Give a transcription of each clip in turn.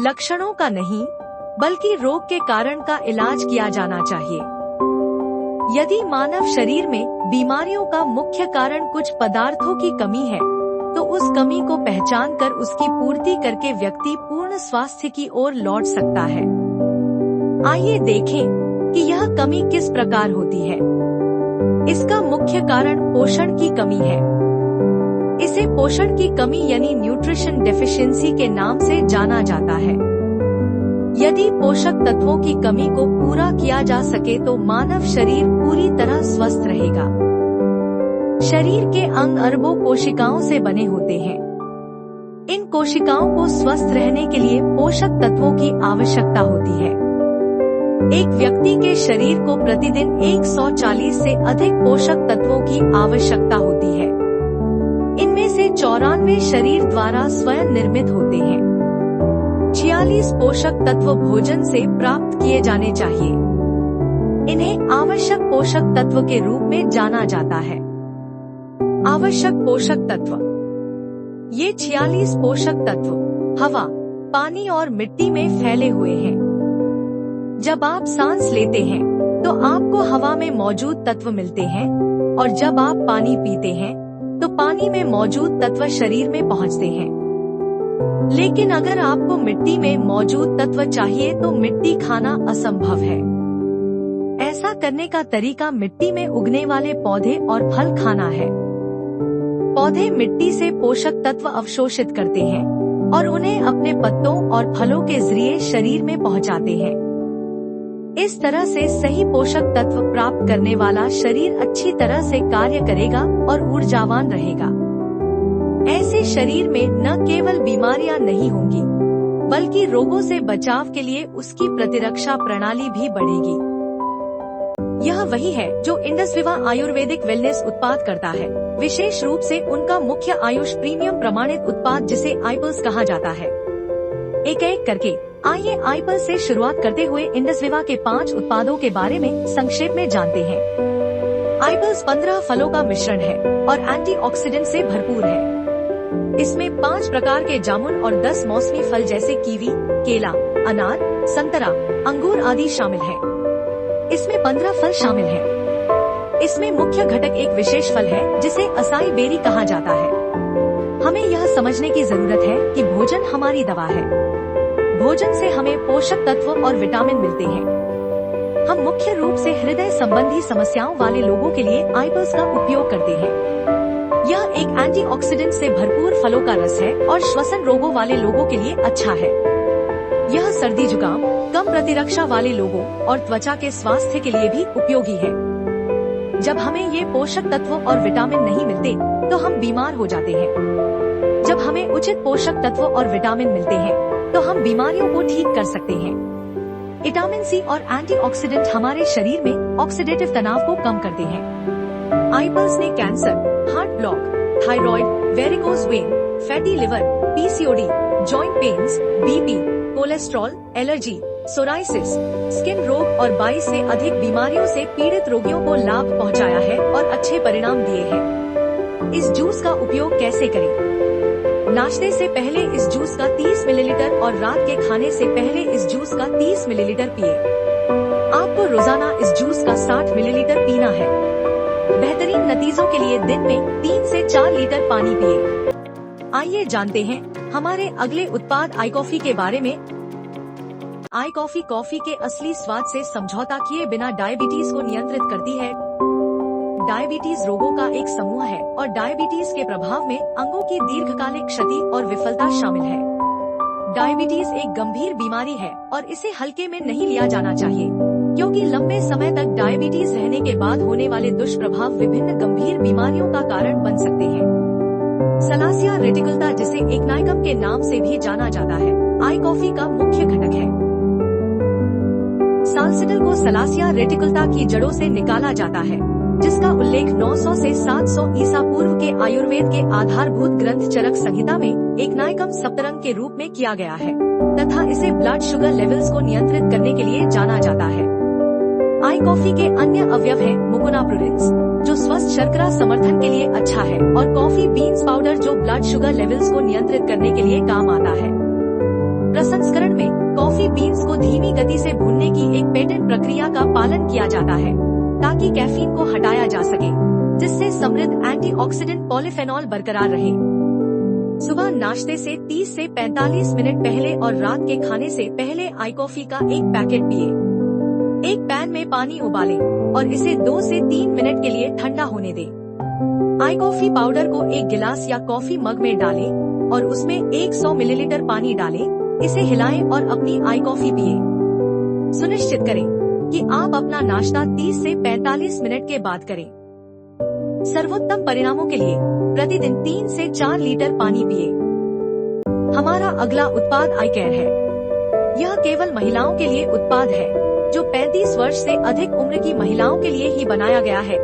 लक्षणों का नहीं, बल्कि रोग के कारण का इलाज किया जाना चाहिए। यदि मानव शरीर में बीमारियों का मुख्य कारण कुछ पदार्थों की कमी है, तो उस कमी को पहचान कर उसकी पूर्ति करके व्यक्ति पूर्ण स्वास्थ्य की ओर लौट सकता है। आइए देखें कि यह कमी किस प्रकार होती है। इसका मुख्य कारण पोषण की कमी है। इसे पोषण की कमी यानी न्यूट्रिशन डेफिशिएंसी के नाम से जाना जाता है। यदि पोषक तत्वों की कमी को पूरा किया जा सके तो मानव शरीर पूरी तरह स्वस्थ रहेगा। शरीर के अंग अरबों कोशिकाओं से बने होते हैं। इन कोशिकाओं को स्वस्थ रहने के लिए पोषक तत्वों की आवश्यकता होती है। एक व्यक्ति के शरीर को प्रतिदिन 140 से अधिक पोषक तत्वों की आवश्यकता होती है। इनमें से 94 शरीर द्वारा स्वयं निर्मित होते हैं। 46 पोषक तत्व भोजन से प्राप्त किए जाने चाहिए। इन्हें आवश्यक पोषक तत्व के रूप में जाना जाता है। आवश्यक पोषक तत्व। ये 46 पोषक तत्व हवा, पानी और मिट्टी में फैले हुए हैं। जब आप सांस लेते हैं तो आपको हवा में मौजूद तत्व मिलते हैं, और जब आप पानी पीते हैं तो पानी में मौजूद तत्व शरीर में पहुंचते हैं। लेकिन अगर आपको मिट्टी में मौजूद तत्व चाहिए तो मिट्टी खाना असंभव है। ऐसा करने का तरीका मिट्टी में उगने वाले पौधे और फल खाना है। पौधे मिट्टी से पोषक तत्व अवशोषित करते हैं और उन्हें अपने पत्तों और फलों के जरिए शरीर में पहुंचाते हैं। इस तरह से सही पोषक तत्व प्राप्त करने वाला शरीर अच्छी तरह से कार्य करेगा और ऊर्जावान रहेगा। ऐसे शरीर में न केवल बीमारियां नहीं होंगी, बल्कि रोगों से बचाव के लिए उसकी प्रतिरक्षा प्रणाली भी बढ़ेगी। यह वही है जो इंडस विवा आयुर्वेदिक वेलनेस उत्पाद करता है, विशेष रूप से उनका मुख्य आयुष प्रीमियम प्रमाणित उत्पाद जिसे आईपल्स कहा जाता है। एक एक करके आइए आईपल्स से शुरुआत करते हुए इंडस विवा के 5 उत्पादों के बारे में संक्षेप में जानते हैं। आईपल्स 15 फलों का मिश्रण है और एंटीऑक्सीडेंट से भरपूर है। इसमें 5 प्रकार के जामुन और 10 मौसमी फल जैसे कीवी, केला, अनार, संतरा, अंगूर आदि शामिल है। इसमें 15 फल शामिल हैं। इसमें मुख्य घटक एक विशेष फल है जिसे असाई बेरी कहा जाता है। हमें यह समझने की जरूरत है कि भोजन हमारी दवा है। भोजन से हमें पोषक तत्व और विटामिन मिलते हैं। हम मुख्य रूप से हृदय संबंधी समस्याओं वाले लोगों के लिए आईपल्स का उपयोग करते हैं। यह एक एंटीऑक्सीडेंट से भरपूर फलों का रस है और श्वसन रोगों वाले लोगों के लिए अच्छा है। यह सर्दी जुकाम, कम प्रतिरक्षा वाले लोगों और त्वचा के स्वास्थ्य के लिए भी उपयोगी है। जब हमें ये पोषक तत्व और विटामिन नहीं मिलते तो हम बीमार हो जाते हैं। जब हमें उचित पोषक तत्व और विटामिन मिलते हैं तो हम बीमारियों को ठीक कर सकते हैं। विटामिन सी और एंटीऑक्सीडेंट हमारे शरीर में ऑक्सीडेटिव तनाव को कम करते हैं। आईपल्स ने cancer, heart block, thyroid, varicose vein, fatty liver, PCOD, joint pains, BP, cholesterol, allergy, psoriasis, skin रोग और 22 से अधिक बीमारियों से पीड़ित रोगियों को लाभ पहुंचाया है और अच्छे परिणाम दिए हैं। इस जूस का उपयोग कैसे करें? नाश्ते से पहले इस जूस का 30 मिलीलीटर और रात के खाने से पहले इस जूस का 30 मिलीलीटर पिए। आपको रोजाना इस जूस का 60 मिलीलीटर पीना है। बेहतरीन नतीजों के लिए दिन में 3 से 4 लीटर पानी पिए। आइए जानते हैं हमारे अगले उत्पाद आई कॉफी के बारे में। आई कॉफी कॉफी के असली स्वाद से समझौता किए बिना डायबिटीज को नियंत्रित करती है। डायबिटीज रोगों का एक समूह है और डायबिटीज के प्रभाव में अंगों की दीर्घकालिक क्षति और विफलता शामिल है। डायबिटीज एक गंभीर बीमारी है और इसे हल्के में नहीं लिया जाना चाहिए, क्योंकि लंबे समय तक डायबिटीज रहने के बाद होने वाले दुष्प्रभाव विभिन्न गंभीर बीमारियों का कारण बन सकते हैं। सलासिया रेटिकुलता, जिसे एक्नाइकम के नाम से भी जाना जाता है, आई कॉफी का मुख्य घटक है। साल्सिटल को सलासिया रेटिकुलता की जड़ों से निकाला जाता है, जिसका उल्लेख 900 से 700 ईसा पूर्व के आयुर्वेद के आधारभूत ग्रंथ चरक संहिता में एक्नाइकम सप्तरंग के रूप में किया गया है तथा इसे ब्लड शुगर लेवल्स को नियंत्रित करने के लिए जाना जाता है। आई कॉफी के अन्य अवयव है मुकुना प्रूडेंस, जो स्वस्थ शर्करा समर्थन के लिए अच्छा है, और कॉफी बीन्स पाउडर, जो ब्लड शुगर लेवल्स को नियंत्रित करने के लिए काम आता है। प्रसंस्करण में कॉफी बीन्स को धीमी गति से भूनने की एक पेटेंट प्रक्रिया का पालन किया जाता है ताकि कैफीन को हटाया जा सके, जिससे समृद्ध एंटीऑक्सीडेंट पॉलीफेनॉल बरकरार रहे। सुबह नाश्ते से 30 से 45 मिनट पहले और रात के खाने से पहले आई कॉफी का एक पैकेट पिए। एक पैन में पानी उबालें और इसे 2 से 3 मिनट के लिए ठंडा होने दें। आई कॉफी पाउडर को एक गिलास या कॉफी मग में डालें और उसमें 100 मिलीलीटर पानी डालें। इसे हिलाएं और अपनी आई कॉफी पिए। सुनिश्चित करें कि आप अपना नाश्ता 30 से 45 मिनट के बाद करें। सर्वोत्तम परिणामों के लिए प्रतिदिन 3 से 4 लीटर पानी पिए। हमारा अगला उत्पाद आई केयर है। यह केवल महिलाओं के लिए उत्पाद है जो 35 वर्ष से अधिक उम्र की महिलाओं के लिए ही बनाया गया है।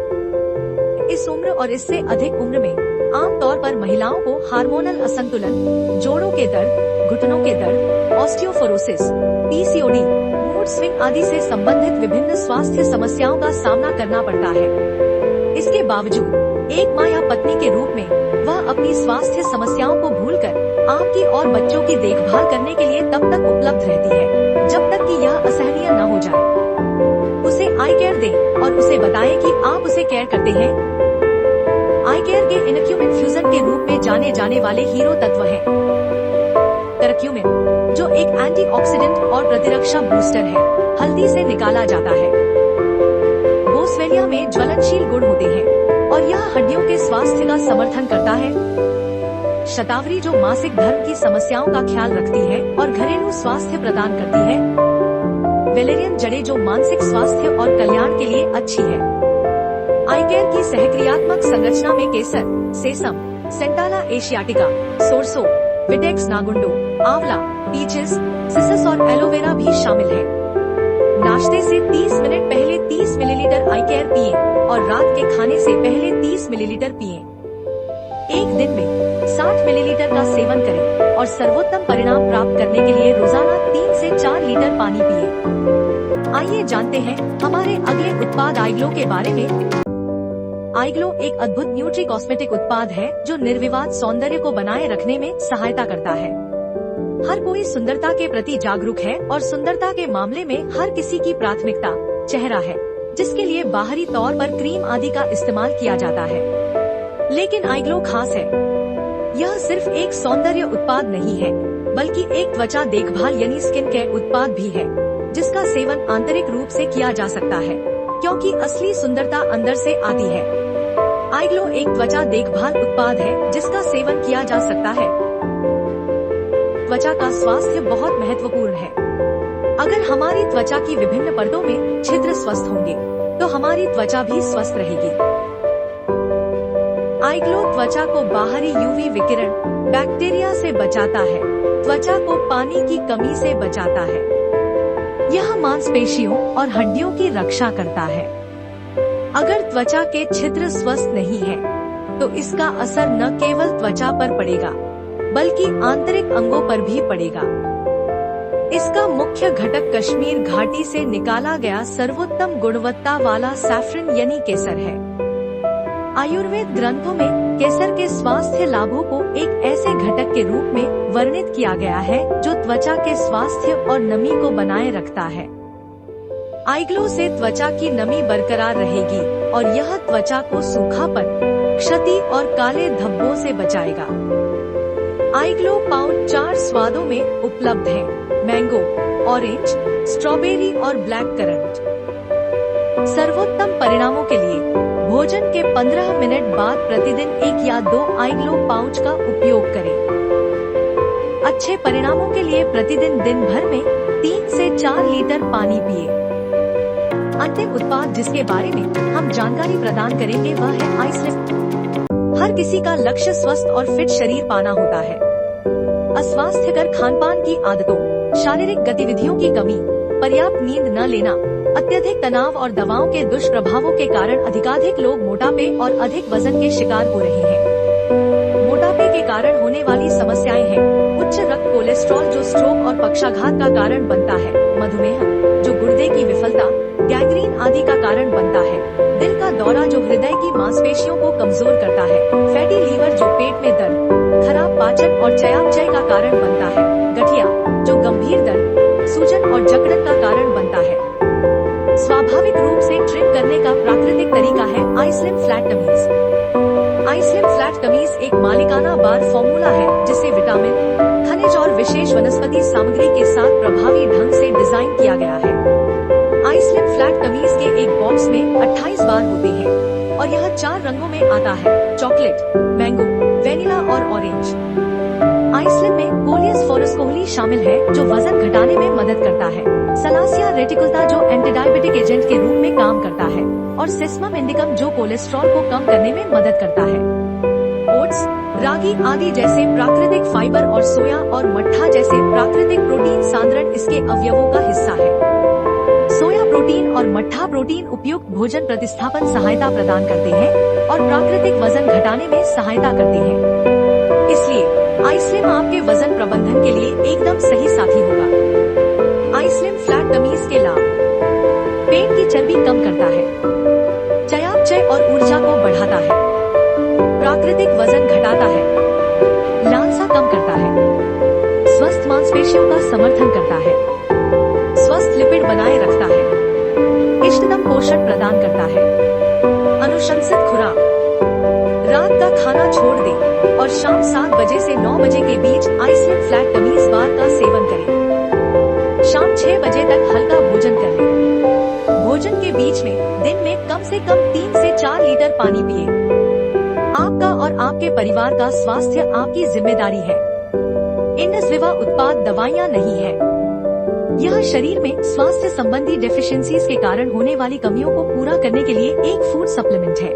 इस उम्र और इससे अधिक उम्र में आमतौर पर महिलाओं को हार्मोनल असंतुलन, जोड़ों के दर्द, घुटनों के दर्द, ऑस्टियोपोरोसिस, पीसीओडी, मूड स्विंग आदि से संबंधित विभिन्न स्वास्थ्य समस्याओं का सामना करना पड़ता है। इसके बावजूद एक माँ या पत्नी के रूप में वह अपनी स्वास्थ्य समस्याओं को भूलकर आपकी और बच्चों की देखभाल करने के लिए तब तक उपलब्ध रहती है जब तक कि यह असहनीय न हो जाए। उसे आई केयर दें और उसे बताएं कि आप उसे केयर करते हैं। आई केयर के इनक्यूमिन फ्यूजन के रूप में जाने जाने वाले हीरो तत्व हैं। करक्यूमिन, जो एक एंटीऑक्सीडेंट और प्रतिरक्षा बूस्टर है, हल्दी से निकाला जाता है। बोसवेलिया में ज्वलनशील गुण होते हैं और यह हड्डियों के स्वास्थ्य का समर्थन करता है। शतावरी, जो मासिक धर्म की समस्याओं का ख्याल रखती है और घरेलू स्वास्थ्य प्रदान करती है। वेलेरियन जड़ें, जो मानसिक स्वास्थ्य और कल्याण के लिए अच्छी है। आई केयर की सहक्रियात्मक संरचना में केसर, सेसम, सेंटाला एशियाटिका, सोरसो, विटेक्स नागुंडो, आंवला, पीचेस, सिसस और एलोवेरा भी शामिल है। नाश्ते से 30 मिनट पहले 30 मिलीलीटर आई केयर पिए और रात के खाने से पहले 30 मिलीलीटर पिए। एक दिन में 60 मिलीलीटर का सेवन करें और सर्वोत्तम परिणाम प्राप्त करने के लिए रोजाना 3 से 4 लीटर पानी पिए। आइए जानते हैं हमारे अगले उत्पाद आईग्लो के बारे में। आईग्लो एक अद्भुत न्यूट्री कॉस्मेटिक उत्पाद है जो निर्विवाद सौंदर्य को बनाए रखने में सहायता करता है। हर कोई सुंदरता के प्रति जागरूक है और सुंदरता के मामले में हर किसी की प्राथमिकता चेहरा है, जिसके लिए बाहरी तौर पर क्रीम आदि का इस्तेमाल किया जाता है। लेकिन आईग्लो खास है। यह सिर्फ एक सौंदर्य उत्पाद नहीं है, बल्कि एक त्वचा देखभाल यानी स्किन केयर उत्पाद भी है, जिसका सेवन आंतरिक रूप से किया जा सकता है, क्योंकि असली सुंदरता अंदर से आती है। आईग्लो एक त्वचा देखभाल उत्पाद है जिसका सेवन किया जा सकता है। त्वचा का स्वास्थ्य बहुत महत्वपूर्ण है। अगर हमारी त्वचा की विभिन्न परतों में छिद्र स्वस्थ होंगे, तो हमारी त्वचा भी स्वस्थ रहेगी। आईग्लो त्वचा को बाहरी यूवी विकिरण, बैक्टीरिया से बचाता है, त्वचा को पानी की कमी से बचाता है। यह मांसपेशियों और हड्डियों की रक्षा करता है। अगर त्वचा के छिद्र स्वस्थ नहीं है, तो इसका असर न केवल त्वचा पर पड़ेगा, बल्कि आंतरिक अंगों पर भी पड़ेगा। इसका मुख्य घटक कश्मीर घाटी से निकाला गया सर्वोत्तम गुणवत्ता वाला सैफरन यानी केसर है। आयुर्वेद ग्रंथों में केसर के स्वास्थ्य लाभों को एक ऐसे घटक के रूप में वर्णित किया गया है जो त्वचा के स्वास्थ्य और नमी को बनाए रखता है। आईग्लो से त्वचा की नमी बरकरार रहेगी और यह त्वचा को सूखापन, क्षति और काले धब्बों से बचाएगा। आईग्लो पाउच 4 स्वादों में उपलब्ध है: मैंगो, ऑरेंज, स्ट्रॉबेरी और ब्लैक करंट। सर्वोत्तम परिणामों के लिए भोजन के 15 मिनट बाद प्रतिदिन 1 या 2 आईग्लो पाउच का उपयोग करें। अच्छे परिणामों के लिए प्रतिदिन दिन भर में 3 से 4 लीटर पानी पिए। अंतिम उत्पाद जिसके बारे में हम जानकारी प्रदान करेंगे वह है आइसलिफ्ट। हर किसी का लक्ष्य स्वस्थ और फिट शरीर पाना होता है। अस्वास्थ्यकर खानपान की आदतों, शारीरिक गतिविधियों की कमी, पर्याप्त नींद न लेना, अत्यधिक तनाव और दवाओं के दुष्प्रभावों के कारण अधिकाधिक लोग मोटापे और अधिक वजन के शिकार हो रहे हैं। मोटापे के कारण होने वाली समस्याएं हैं: उच्च रक्त कोलेस्ट्रॉल जो स्ट्रोक और पक्षाघात का कारण बनता है, मधुमेह जो गुर्दे की विफलता, गैंग्रीन आदि का कारण बनता है, दिल का दौरा जो हृदय की मांसपेशियों को कमजोर करता है, फैटी लीवर जो पेट में दर्द, खराब पाचन और चयापचय का कारण बनता है, गठिया जो रूप से ट्रिम करने का प्राकृतिक तरीका है आईस्लिम फ्लैट टमीज। आईस्लिम फ्लैट टमीज एक मालिकाना बार फॉर्मूला है जिसे विटामिन, खनिज और विशेष वनस्पति सामग्री के साथ प्रभावी ढंग से डिजाइन किया गया है। आईस्लिम फ्लैट टमीज के एक बॉक्स में 28 बार होते हैं और यह 4 रंगों में आता है, चॉकलेट, मैंगो, वेनिला और ऑरेंज। आईस्लिम में कोलियस फॉरेस्कोहली शामिल है जो वजन घटाने में मदद करता है, सलासिया रेटिकुलता जो एंटीडायबिटिक एजेंट के रूप में काम करता है और सेसमम इंडिकम जो कोलेस्ट्रॉल को कम करने में मदद करता है। ओट्स, रागी आदि जैसे प्राकृतिक फाइबर और सोया और मट्ठा जैसे प्राकृतिक प्रोटीन सांद्रण इसके अवयवों का हिस्सा है। सोया प्रोटीन और मट्ठा प्रोटीन उपयुक्त भोजन प्रतिस्थापन सहायता प्रदान करते हैं और प्राकृतिक वजन घटाने में सहायता करते हैं। इसलिए आईस्लिम आपके वजन प्रबंधन के लिए एकदम सही साथी होगा। आईस्लिम फ्लैट टमीज के लाभ: पेट की चर्बी कम करता है, चयापचय और ऊर्जा को बढ़ाता है, प्राकृतिक वजन घटाता है, लालसा कम करता है, स्वस्थ मांसपेशियों का समर्थन करता है, स्वस्थ लिपिड बनाए रखता है, इष्टतम पोषण प्रदान करता है। अनुशंसित खुराक: रात का खाना छोड़ दें और शाम 7 बजे से 9 बजे के बीच आईस्लिम फ्लैट टमीज बार का सेवन करें। शाम 6 बजे तक हल्का भोजन कर लें। भोजन के बीच में दिन में कम से कम 3 से 4 लीटर पानी पिएं। आपका और आपके परिवार का स्वास्थ्य आपकी जिम्मेदारी है। इंडसविवा उत्पाद दवाइयाँ नहीं है। यह शरीर में स्वास्थ्य संबंधी डेफिशिएंसीज के कारण होने वाली कमियों को पूरा करने के लिए एक फूड सप्लीमेंट है।